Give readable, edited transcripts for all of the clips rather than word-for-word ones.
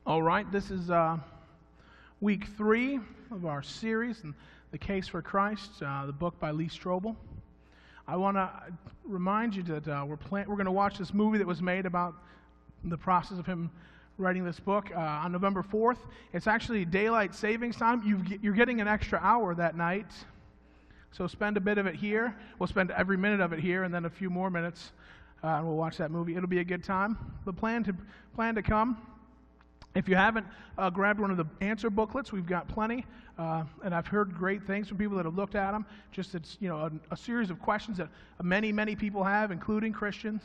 All right, this is week 3 of our series, and The Case for Christ, the book by Lee Strobel. I want to remind you that we're going to watch this movie that was made about the process of him writing this book on November 4th. It's actually daylight savings time. You're getting an extra hour that night, so spend a bit of it here. We'll spend every minute of it here, and then a few more minutes, and we'll watch that movie. It'll be a good time. But plan to come. If you haven't grabbed one of the answer booklets, we've got plenty, and I've heard great things from people that have looked at them. Just it's a series of questions that many people have, including Christians,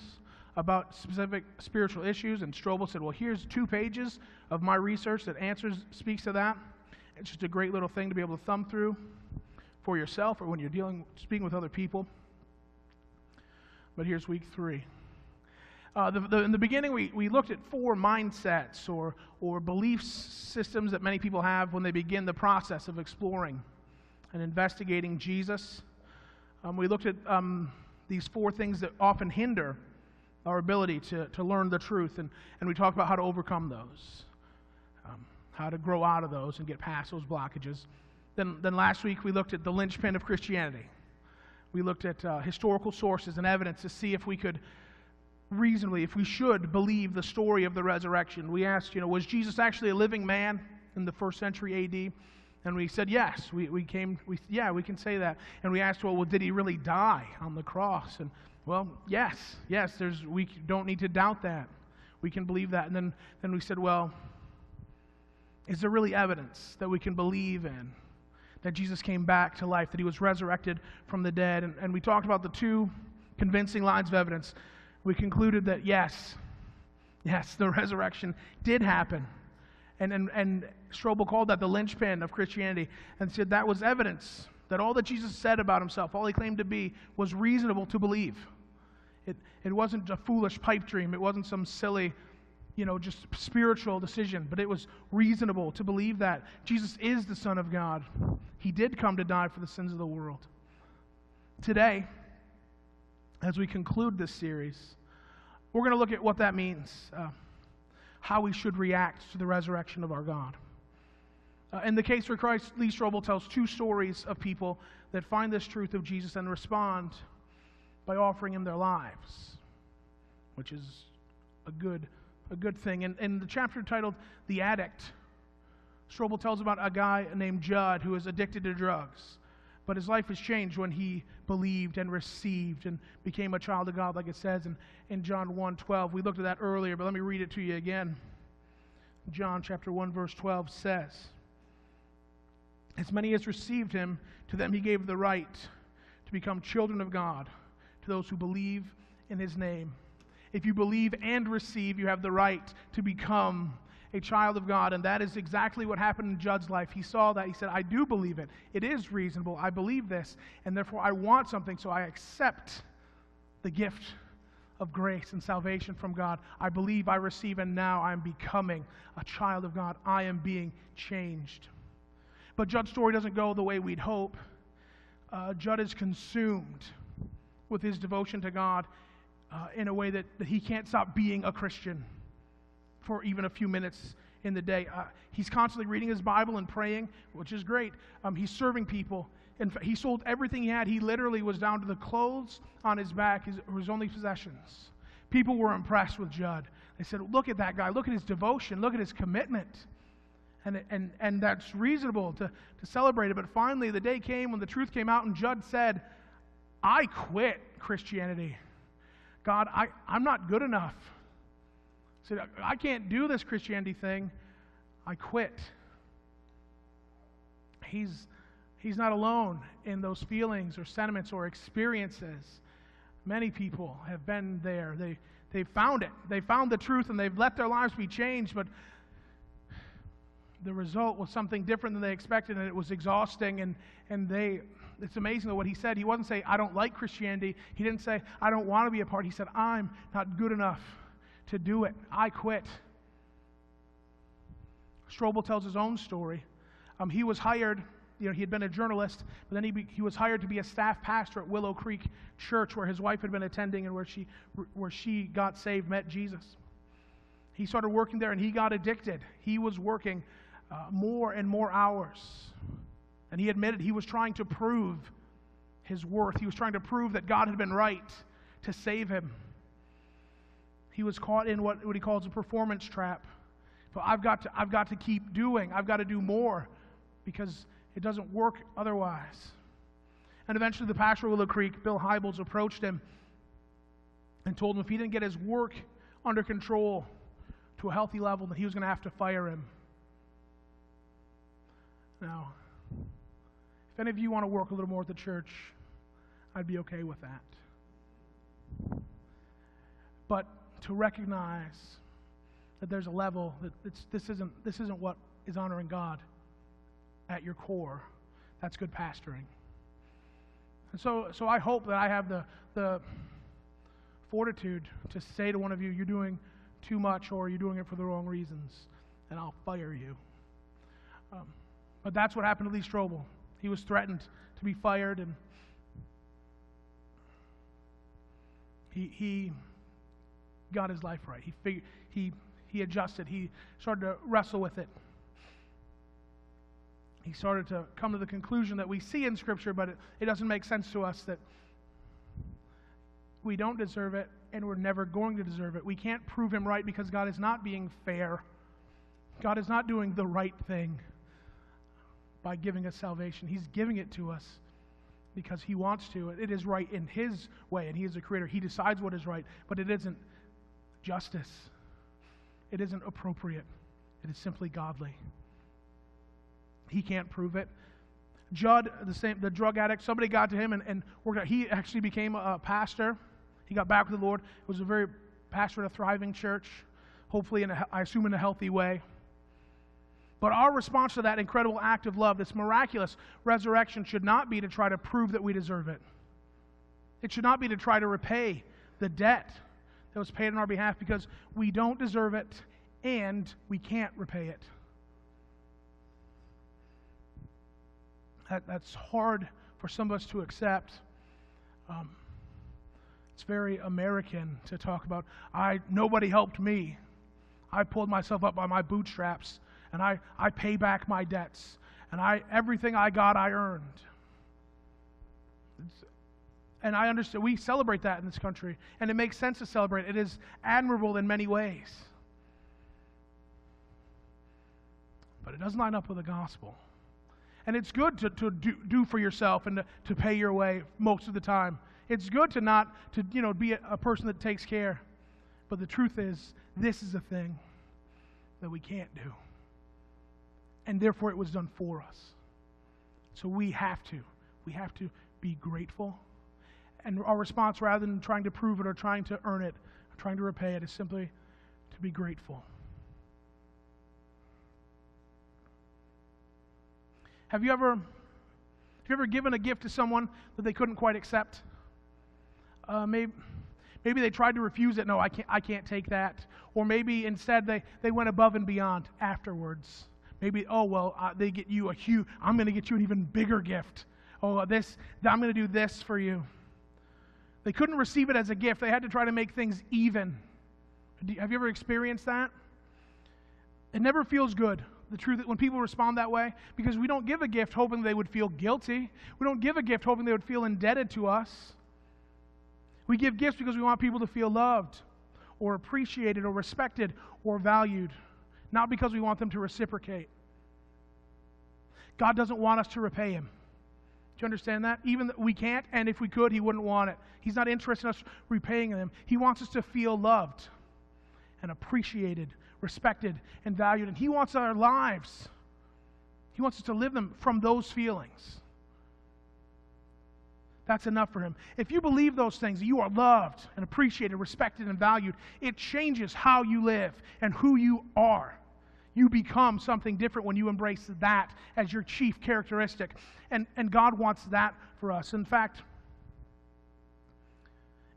about specific spiritual issues. And Strobel said, "Well, here's 2 pages of my research that speaks to that." It's just a great little thing to be able to thumb through for yourself or when you're speaking with other people. But here's week 3. In the beginning, we looked at 4 mindsets or belief systems that many people have when they begin the process of exploring and investigating Jesus. We looked at these 4 things that often hinder our ability to learn the truth, and we talked about how to overcome those, how to grow out of those and get past those blockages. Then last week, we looked at the linchpin of Christianity. We looked at historical sources and evidence to see if we could reasonably, if we should believe the story of the resurrection. We asked, was Jesus actually a living man in the 1st century A.D.? And we said yes. We can say that. And we asked, well, did he really die on the cross? And well, yes. We don't need to doubt that. We can believe that. And then we said, well, is there really evidence that we can believe in that Jesus came back to life, that he was resurrected from the dead? And we talked about the 2 convincing lines of evidence. We concluded that yes, the resurrection did happen. And Strobel called that the linchpin of Christianity and said that was evidence that all that Jesus said about himself, all he claimed to be, was reasonable to believe. It wasn't a foolish pipe dream. It wasn't some silly, just spiritual decision, but it was reasonable to believe that Jesus is the Son of God. He did come to die for the sins of the world. Today, as we conclude this series, we're going to look at what that means, how we should react to the resurrection of our God. In The Case for Christ, Lee Strobel tells 2 stories of people that find this truth of Jesus and respond by offering him their lives, which is a good thing. In the chapter titled "The Addict," Strobel tells about a guy named Judd who is addicted to drugs. But his life was changed when he believed and received and became a child of God, like it says in John 1:12. We looked at that earlier, but let me read it to you again. John chapter 1, verse 12 says, "As many as received him, to them he gave the right to become children of God, to those who believe in his name." If you believe and receive, you have the right to become a child of God, and that is exactly what happened in Judd's life. He saw that. He said, I do believe it. It is reasonable. I believe this, and therefore I want something, so I accept the gift of grace and salvation from God. I believe, I receive, and now I am becoming a child of God. I am being changed. But Judd's story doesn't go the way we'd hope. Judd is consumed with his devotion to God in a way that he can't stop being a Christian for even a few minutes in the day. He's constantly reading his Bible and praying, which is great. He's serving people. In fact, he sold everything he had. He literally was down to the clothes on his back, his only possessions. People were impressed with Judd. They said, look at that guy. Look at his devotion. Look at his commitment. And that's reasonable to celebrate it. But finally, the day came when the truth came out, and Judd said, I quit Christianity. God, I'm not good enough. Said, I can't do this Christianity thing. I quit. He's not alone in those feelings or sentiments or experiences. Many people have been there. They found it. They found the truth, and they've let their lives be changed, but the result was something different than they expected, and it was exhausting, and it's amazing what he said. He wasn't saying, I don't like Christianity. He didn't say, I don't want to be a part. He said, I'm not good enough to do it. I quit. Strobel tells his own story. He was hired, he had been a journalist, but then he was hired to be a staff pastor at Willow Creek Church, where his wife had been attending and where she got saved, met Jesus. He started working there, and he got addicted. He was working more and more hours. And he admitted he was trying to prove his worth. He was trying to prove that God had been right to save him. He was caught in what he calls a performance trap. So I've got to keep doing. I've got to do more because it doesn't work otherwise. And eventually the pastor of Willow Creek, Bill Hybels, approached him and told him if he didn't get his work under control to a healthy level, that he was going to have to fire him. Now, if any of you want to work a little more at the church, I'd be okay with that. But to recognize that there's a level that this isn't what is honoring God at your core, that's good pastoring. And so I hope that I have the fortitude to say to one of you, you're doing too much or you're doing it for the wrong reasons, and I'll fire you. But that's what happened to Lee Strobel. He was threatened to be fired, and he got his life right. He adjusted. He started to wrestle with it. He started to come to the conclusion that we see in Scripture, but it doesn't make sense to us that we don't deserve it, and we're never going to deserve it. We can't prove him right because God is not being fair. God is not doing the right thing by giving us salvation. He's giving it to us because he wants to. It is right in his way, and he is the creator. He decides what is right, but it isn't justice. It isn't appropriate. It is simply godly. He can't prove it. Judd, the drug addict, somebody got to him and worked out. He actually became a pastor. He got back with the Lord. It was a very pastor at a thriving church, hopefully, I assume, in a healthy way. But our response to that incredible act of love, this miraculous resurrection, should not be to try to prove that we deserve it. It should not be to try to repay the debt that was paid on our behalf, because we don't deserve it and we can't repay it. That's hard for some of us to accept. It's very American to talk about, nobody helped me. I pulled myself up by my bootstraps, and I pay back my debts, and everything I got, I earned. And I understand, we celebrate that in this country, and it makes sense to celebrate. It is admirable in many ways. But it doesn't line up with the gospel. And it's good to do for yourself and to pay your way most of the time. It's good to be a person that takes care. But the truth is, this is a thing that we can't do. And therefore it was done for us. So we have to be grateful. And our response, rather than trying to prove it or trying to earn it, or trying to repay it, is simply to be grateful. Have you ever given a gift to someone that they couldn't quite accept? Maybe they tried to refuse it. No, I can't take that. Or maybe instead they went above and beyond afterwards. Maybe, they get you I'm going to get you an even bigger gift. I'm going to do this for you. They couldn't receive it as a gift. They had to try to make things even. Have you ever experienced that? It never feels good. The truth when people respond that way, because we don't give a gift hoping they would feel guilty. We don't give a gift hoping they would feel indebted to us. We give gifts because we want people to feel loved or appreciated or respected or valued, not because we want them to reciprocate. God doesn't want us to repay him. Do you understand that? Even we can't, and if we could, he wouldn't want it. He's not interested in us repaying him. He wants us to feel loved and appreciated, respected, and valued. And he wants our lives. He wants us to live them from those feelings. That's enough for him. If you believe those things, you are loved and appreciated, respected, and valued, it changes how you live and who you are. You become something different when you embrace that as your chief characteristic. And God wants that for us. In fact,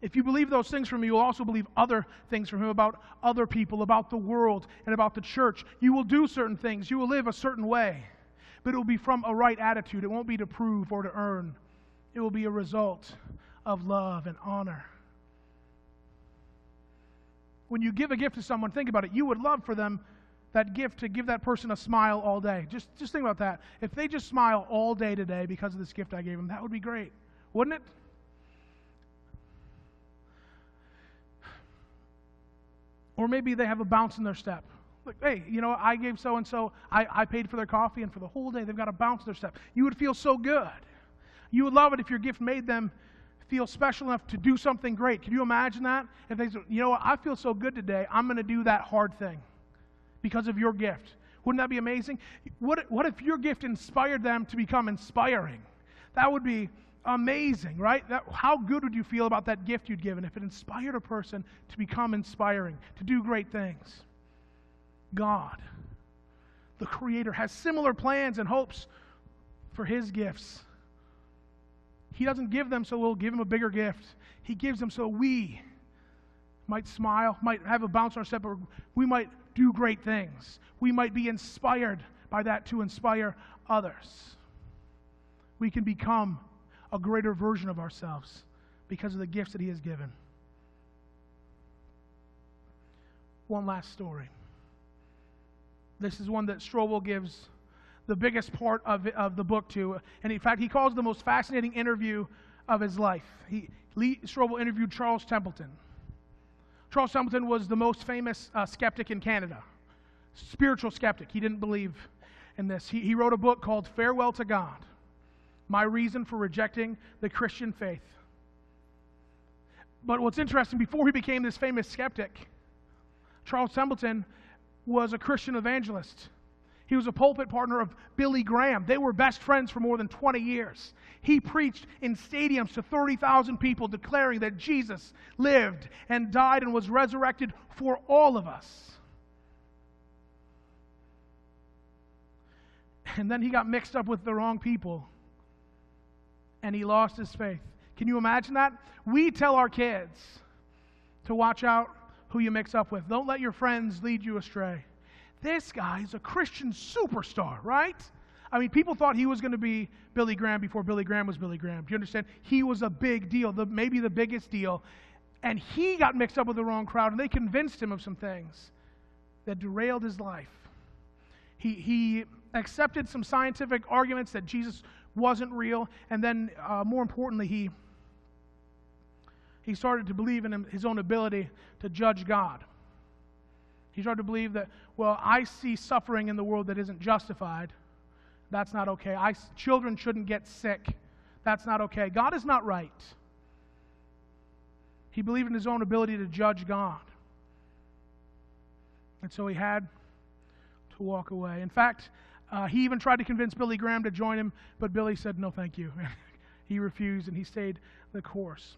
if you believe those things from him, you'll also believe other things from him about other people, about the world, and about the church. You will do certain things. You will live a certain way. But it will be from a right attitude. It won't be to prove or to earn. It will be a result of love and honor. when you give a gift to someone, think about it. You would love for them, that gift, to give that person a smile all day. Just think about that. If they just smile all day today because of this gift I gave them, that would be great, wouldn't it? Or maybe they have a bounce in their step. Like, hey, I gave so-and-so, I paid for their coffee, and for the whole day they've got a bounce in their step. You would feel so good. You would love it if your gift made them feel special enough to do something great. Can you imagine that? If they said, what, I feel so good today, I'm going to do that hard thing because of your gift. Wouldn't that be amazing? What if your gift inspired them to become inspiring? That would be amazing, right? How good would you feel about that gift you'd given if it inspired a person to become inspiring, to do great things? God, the Creator, has similar plans and hopes for His gifts. He doesn't give them so we'll give Him a bigger gift. He gives them so we might smile, might have a bounce on our step, or we might do great things. We might be inspired by that to inspire others. We can become a greater version of ourselves because of the gifts that He has given. One last story. This is one that Strobel gives the biggest part of the book to, and in fact, he calls it the most fascinating interview of his life. Strobel interviewed Charles Templeton. Charles Templeton was the most famous skeptic in Canada, spiritual skeptic. He didn't believe in this. He wrote a book called Farewell to God, My Reason for Rejecting the Christian Faith. But what's interesting, before he became this famous skeptic, Charles Templeton was a Christian evangelist. He was a pulpit partner of Billy Graham. They were best friends for more than 20 years. He preached in stadiums to 30,000 people, declaring that Jesus lived and died and was resurrected for all of us. And then he got mixed up with the wrong people, and he lost his faith. Can you imagine that? We tell our kids to watch out who you mix up with. Don't let your friends lead you astray. This guy is a Christian superstar, right? I mean, people thought he was going to be Billy Graham before Billy Graham was Billy Graham. Do you understand? He was a big deal, maybe the biggest deal. And he got mixed up with the wrong crowd, and they convinced him of some things that derailed his life. He accepted some scientific arguments that Jesus wasn't real, and then, more importantly, he started to believe in his own ability to judge God. He started to believe that, well, I see suffering in the world that isn't justified. That's not okay. Children shouldn't get sick. That's not okay. God is not right. He believed in his own ability to judge God. And so he had to walk away. In fact, he even tried to convince Billy Graham to join him, but Billy said, no, thank you. He refused, and he stayed the course.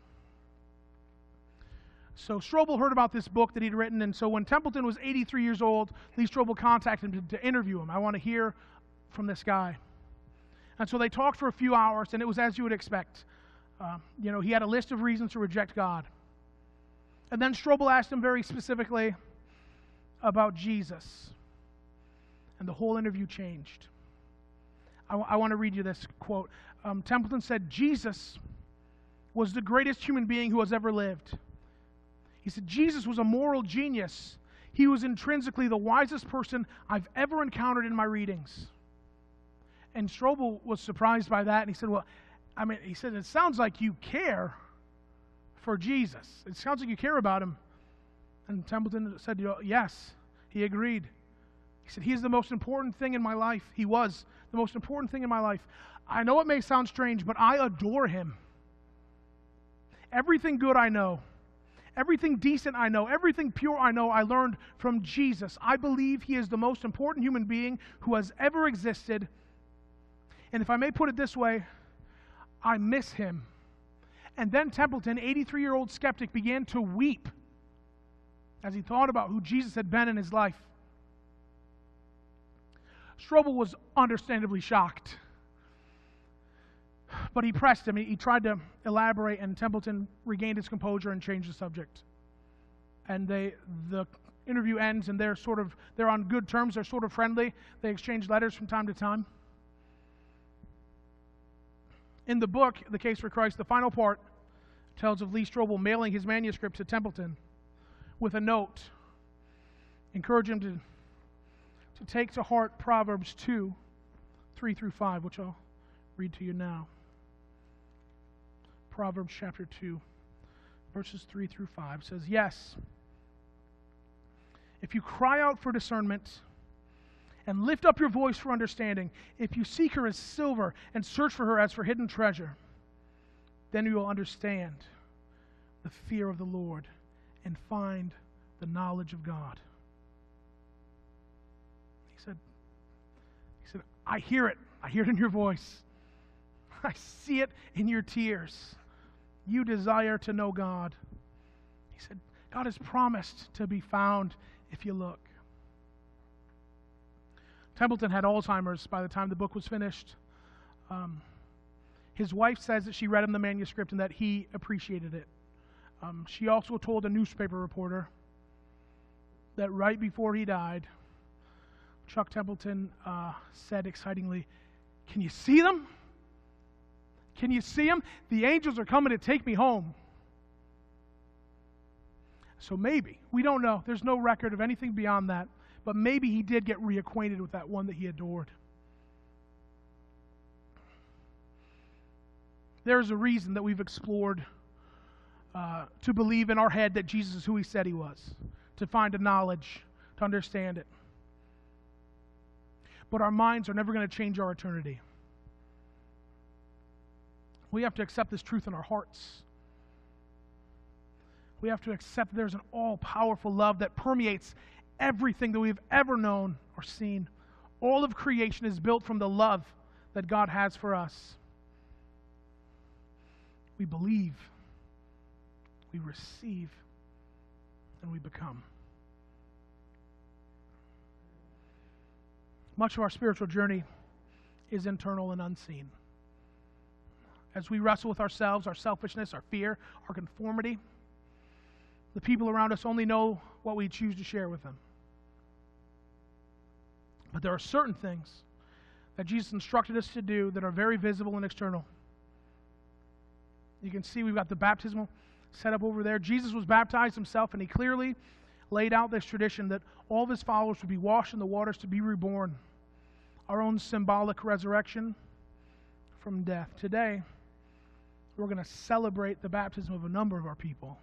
So Strobel heard about this book that he'd written, and so when Templeton was 83 years old, Lee Strobel contacted him to interview him. I want to hear from this guy. And so they talked for a few hours, and it was as you would expect. He had a list of reasons to reject God. And then Strobel asked him very specifically about Jesus. And the whole interview changed. I want to read you this quote. Templeton said, Jesus was the greatest human being who has ever lived. He said, Jesus was a moral genius. He was intrinsically the wisest person I've ever encountered in my readings. And Strobel was surprised by that, and he said, it sounds like you care for Jesus. It sounds like you care about him. And Templeton said, yes, he agreed. He said, he is the most important thing in my life. He was the most important thing in my life. I know it may sound strange, but I adore him. Everything good I know, everything decent I know, everything pure I know, I learned from Jesus. I believe he is the most important human being who has ever existed. And if I may put it this way, I miss him. And then Templeton, 83-year-old skeptic, began to weep as he thought about who Jesus had been in his life. Strobel was understandably shocked. But he pressed him. He tried to elaborate, and Templeton regained his composure and changed the subject. And the interview ends, and they're on good terms. They're sort of friendly. They exchange letters from time to time. In the book, The Case for Christ, the final part tells of Lee Strobel mailing his manuscript to Templeton with a note. Encourage him to take to heart Proverbs 2, 3 through 5, which I'll read to you now. Proverbs chapter 2, verses 3 through 5 says, "Yes, if you cry out for discernment and lift up your voice for understanding, if you seek her as silver and search for her as for hidden treasure, then you will understand the fear of the Lord and find the knowledge of God." He said, I hear it. I hear it in your voice. I see it in your tears. You desire to know God. He said, God has promised to be found if you look. Templeton had Alzheimer's by the time the book was finished. His wife says that she read him the manuscript and that he appreciated it. She also told a newspaper reporter that right before he died, Chuck Templeton said excitingly, "Can you see them? Can you see them? The angels are coming to take me home." So maybe, we don't know, there's no record of anything beyond that, but maybe he did get reacquainted with that one that he adored. There's a reason that we've explored to believe in our head that Jesus is who he said he was, to find a knowledge, to understand it. But our minds are never going to change our eternity. We have to accept this truth in our hearts. We have to accept there's an all-powerful love that permeates everything that we've ever known or seen. All of creation is built from the love that God has for us. We believe, we receive, and we become. Much of our spiritual journey is internal and unseen. As we wrestle with ourselves, our selfishness, our fear, our conformity, the people around us only know what we choose to share with them. But there are certain things that Jesus instructed us to do that are very visible and external. You can see we've got the baptismal set up over there. Jesus was baptized himself, and he clearly laid out this tradition that all of his followers would be washed in the waters to be reborn. Our own symbolic resurrection from death. Today, we're going to celebrate the baptism of a number of our people.